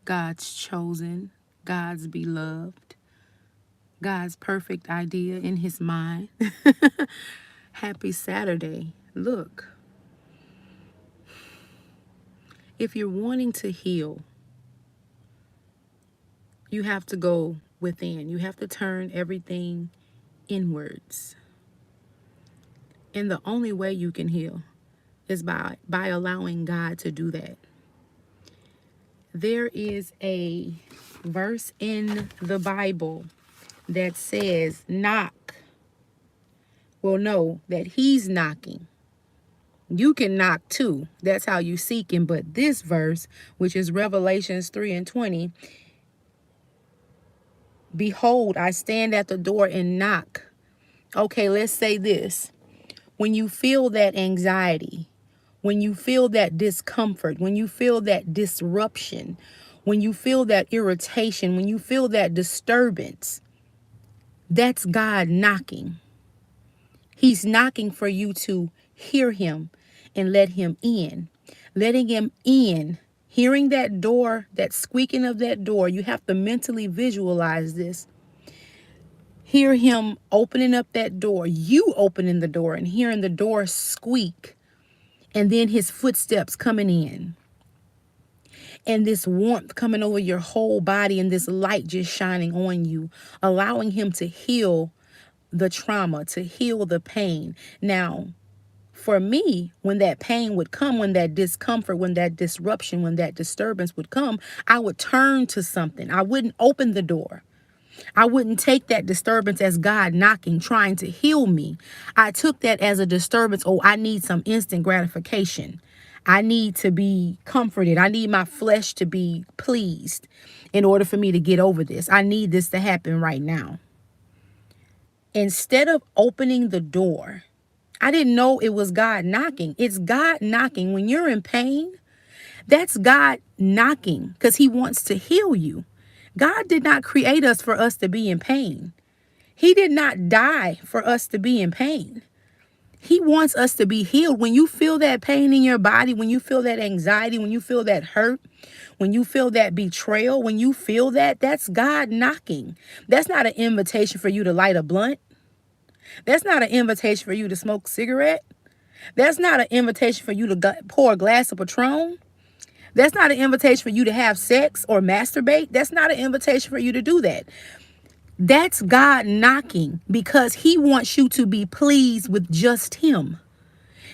God's chosen, God's beloved, God's perfect idea in his mind. Happy Saturday. Look, if you're wanting to heal, you have to go within. You have to turn everything inwards. And the only way you can heal is by allowing God to do that. There is a verse in the Bible that says, knock. Well, no, that he's knocking. You can knock too. That's how you seek him. But this verse, which is Revelations 3:20, behold, I stand at the door and knock. Okay, let's say this. When you feel that anxiety, when you feel that discomfort, when you feel that disruption, when you feel that irritation, when you feel that disturbance, that's God knocking. He's knocking for you to hear him and let him in. Letting him in, hearing that door, that squeaking of that door, you have to mentally visualize this. Hear him opening up that door, you opening the door and hearing the door squeak, and then his footsteps coming in. And this warmth coming over your whole body and this light just shining on you, allowing him to heal the trauma, to heal the pain. Now, for me, when that pain would come, when that discomfort, when that disruption, when that disturbance would come, I would turn to something. I wouldn't open the door. I wouldn't take that disturbance as God knocking, trying to heal me. I took that as a disturbance. Oh, I need some instant gratification. I need to be comforted. I need my flesh to be pleased in order for me to get over this. I need this to happen right now. Instead of opening the door, I didn't know it was God knocking. It's God knocking. When you're in pain, that's God knocking because he wants to heal you. God did not create us for us to be in pain. He did not die for us to be in pain. He wants us to be healed. When you feel that pain in your body, when you feel that anxiety, when you feel that hurt, when you feel that betrayal, when you feel that, that's God knocking. That's not an invitation for you to light a blunt. That's not an invitation for you to smoke a cigarette. That's not an invitation for you to pour a glass of Patron. That's not an invitation for you to have sex or masturbate. That's not an invitation for you to do that. That's God knocking because he wants you to be pleased with just him.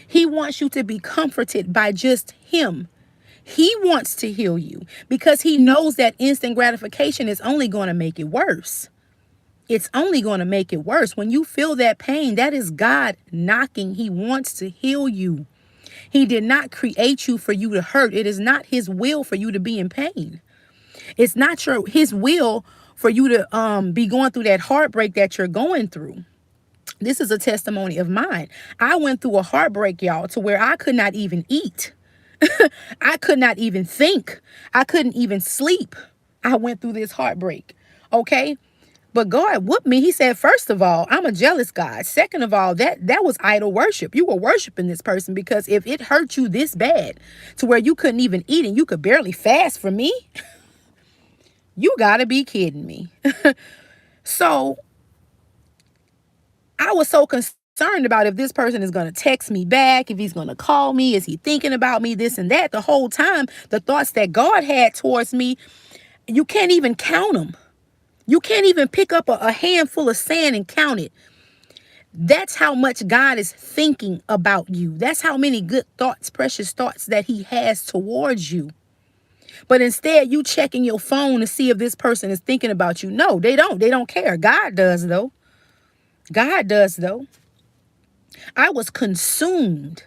He wants you to be comforted by just him. He wants to heal you because he knows that instant gratification is only going to make it worse. It's only going to make it worse. When you feel that pain, that is God knocking. He wants to heal you. He did not create you for you to hurt. It is not his will for you to be in pain. It's not his will for you to be going through that heartbreak that you're going through. This is a testimony of mine. I went through a heartbreak, y'all, to where I could not even eat. I could not even think. I couldn't even sleep. I went through this heartbreak. Okay. But God whooped me. He said, first of all, I'm a jealous God. Second of all, that was idol worship. You were worshiping this person because if it hurt you this bad to where you couldn't even eat and you could barely fast for me, you got to be kidding me. So I was so concerned about if this person is going to text me back, if he's going to call me, is he thinking about me, this and that. The whole time, the thoughts that God had towards me, you can't even count them. You can't even pick up a handful of sand and count it. That's how much God is thinking about you. That's how many good thoughts, precious thoughts that he has towards you. But instead, you checking your phone to see if this person is thinking about you. No, they don't. They don't care. God does, though. God does, though. I was consumed.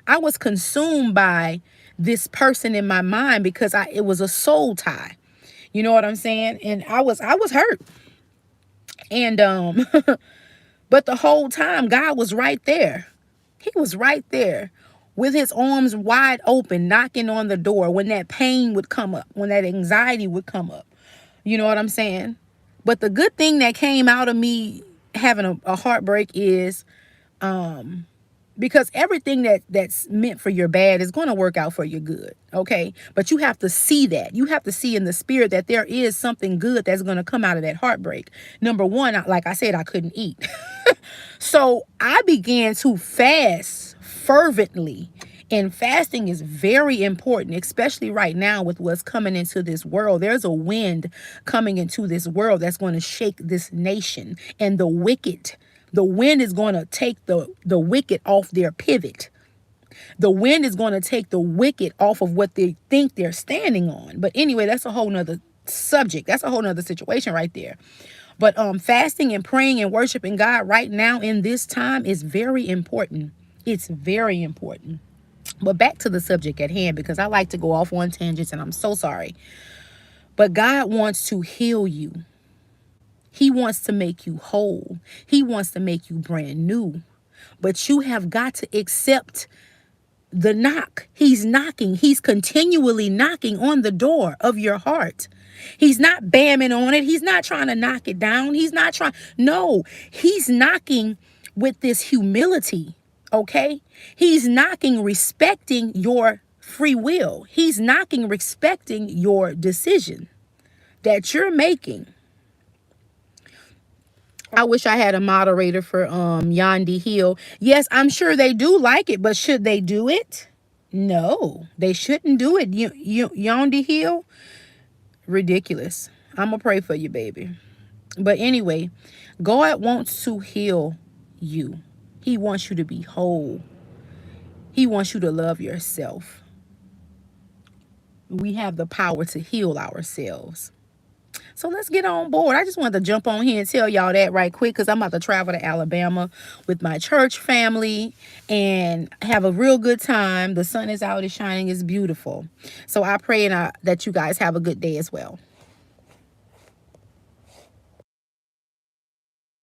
I was consumed by this person in my mind because it was a soul tie. You know what I'm saying? And I was hurt. And but the whole time God was right there. He was right there with his arms wide open, knocking on the door when that pain would come up, when that anxiety would come up. You know what I'm saying? But the good thing that came out of me having a heartbreak is because everything that's meant for your bad is going to work out for your good. Okay, but you have to see that. You have to see in the spirit that there is something good that's going to come out of that heartbreak. Number one, like I said, I couldn't eat. So I began to fast fervently. And fasting is very important, especially right now with what's coming into this world. There's a wind coming into this world that's going to shake this nation. And the wicked, the wind is going to take the wicked off their pivot. The wind is going to take the wicked off of what they think they're standing on. But anyway, that's a whole nother subject. That's a whole nother situation right there. But fasting and praying and worshiping God right now in this time is very important. It's very important. But back to the subject at hand, because I like to go off on tangents and I'm so sorry. But God wants to heal you. He wants to make you whole. He wants to make you brand new. But you have got to accept the knock. He's knocking. He's continually knocking on the door of your heart. He's not bamming on it. He's not trying to knock it down. He's not trying. No, he's knocking with this humility. Okay. He's knocking, respecting your free will. He's knocking, respecting your decision that you're making. I wish I had a moderator for Yandhi Hill. Yes, I'm sure they do like it, but should they do it? No, they shouldn't do it. Yandhi Hill, ridiculous. I'm gonna pray for you, baby. But anyway, God wants to heal you. He wants you to be whole. He wants you to love yourself. We have the power to heal ourselves. So let's get on board. I just wanted to jump on here and tell y'all that right quick, because I'm about to travel to Alabama with my church family and have a real good time. The sun is out, it's shining, it's beautiful. So I pray that you guys have a good day as well.